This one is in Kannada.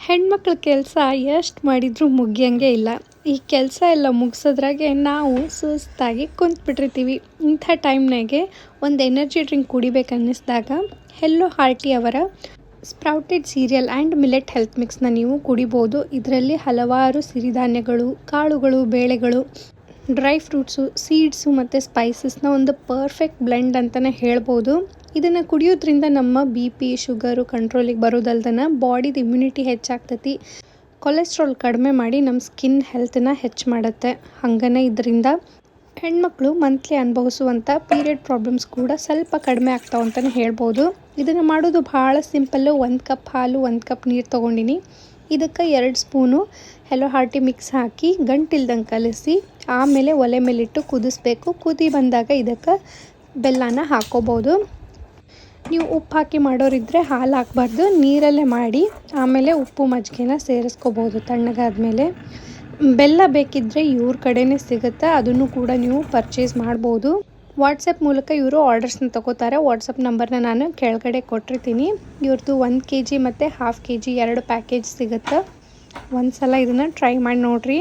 ಹೆಣ್ಮಕ್ಳ ಕೆಲಸ ಎಷ್ಟು ಮಾಡಿದರೂ ಮುಗಿಯಂಗೆ ಇಲ್ಲ. ಈ ಕೆಲಸ ಎಲ್ಲ ಮುಗಿಸೋದ್ರಾಗೆ ನಾವು ಸುಸ್ತಾಗಿ ಕುಂತ್ಬಿಟ್ಟಿರ್ತೀವಿ. ಇಂಥ ಟೈಮ್ನಾಗೆ ಒಂದು ಎನರ್ಜಿ ಡ್ರಿಂಕ್ ಕುಡಿಬೇಕು ಅನ್ನಿಸ್ದಾಗ ಹೆಲ್ಲೋ ಹಾರ್ಟಿ ಅವರ sprouted cereal and millet health ಮಿಕ್ಸ್ನ ನೀವು ಕುಡಿಬೋದು. ಇದರಲ್ಲಿ ಹಲವಾರು ಸಿರಿಧಾನ್ಯಗಳು, ಕಾಳುಗಳು, ಬೇಳೆಗಳು, ಡ್ರೈ ಫ್ರೂಟ್ಸು, ಸೀಡ್ಸು ಮತ್ತು ಸ್ಪೈಸಸ್ನ ಒಂದು ಪರ್ಫೆಕ್ಟ್ ಬ್ಲೆಂಡ್ ಅಂತಲೇ ಹೇಳ್ಬೋದು. ಇದನ್ನು ಕುಡಿಯೋದ್ರಿಂದ ನಮ್ಮ BP, ಶುಗರು ಕಂಟ್ರೋಲಿಗೆ ಬರೋದಲ್ದನ ಬಾಡಿದ ಇಮ್ಯುನಿಟಿ ಹೆಚ್ಚಾಗ್ತೈತಿ. ಕೊಲೆಸ್ಟ್ರಾಲ್ ಕಡಿಮೆ ಮಾಡಿ ನಮ್ಮ ಸ್ಕಿನ್ ಹೆಲ್ತನ್ನ ಹೆಚ್ಚು ಮಾಡುತ್ತೆ. ಹಾಗನೇ ಇದರಿಂದ ಹೆಣ್ಮಕ್ಳು ಮಂತ್ಲಿ ಅನುಭವಿಸುವಂಥ ಪೀರಿಯಡ್ ಪ್ರಾಬ್ಲಮ್ಸ್ ಕೂಡ ಸ್ವಲ್ಪ ಕಡಿಮೆ ಆಗ್ತಾವೆ ಅಂತಲೇ ಹೇಳ್ಬೋದು. ಇದನ್ನು ಮಾಡೋದು ಭಾಳ ಸಿಂಪಲ್ಲು. 1 ಕಪ್ ಹಾಲು, 1 ಕಪ್ ನೀರು ತೊಗೊಂಡಿನಿ. ಇದಕ್ಕೆ 2 ಸ್ಪೂನು ಹೆಲ್ಲೋ ಹಾರ್ಟಿ ಮಿಕ್ಸ್ ಹಾಕಿ ಗಂಟಿಲ್ದಂಗೆ ಕಲಿಸಿ ಆಮೇಲೆ ಒಲೆ ಮೇಲಿಟ್ಟು ಕುದಿಸ್ಬೇಕು. ಕುದಿ ಬಂದಾಗ ಇದಕ್ಕೆ ಬೆಲ್ಲನ ಹಾಕ್ಕೋಬೋದು. ನೀವು ಉಪ್ಪು ಹಾಕಿ ಮಾಡೋರಿದ್ದರೆ ಹಾಲು ಹಾಕಬಾರ್ದು, ನೀರಲ್ಲೇ ಮಾಡಿ ಆಮೇಲೆ ಉಪ್ಪು ಮಜ್ಜಿಗೆನ ಸೇರಿಸ್ಕೋಬೋದು ತಣ್ಣಗಾದ್ಮೇಲೆ. ಬೆಲ್ಲ ಬೇಕಿದ್ದರೆ ಇವ್ರ ಕಡೆನೇ ಸಿಗುತ್ತೆ, ಅದನ್ನು ಕೂಡ ನೀವು ಪರ್ಚೇಸ್ ಮಾಡ್ಬೋದು. ವಾಟ್ಸಪ್ ಮೂಲಕ ಇವರು ಆರ್ಡರ್ಸ್ನ ತೊಗೋತಾರೆ. ವಾಟ್ಸಪ್ ನಂಬರ್ನ ನಾನು ಕೆಳಗಡೆ ಕೊಟ್ಟಿರ್ತೀನಿ. ಇವ್ರದ್ದು 1 kg ಮತ್ತು 1/2 kg 2 ಪ್ಯಾಕೇಜ್ ಸಿಗುತ್ತೆ. ಒಂದು ಸಲ ಇದನ್ನು ಟ್ರೈ ಮಾಡಿ ನೋಡಿರಿ.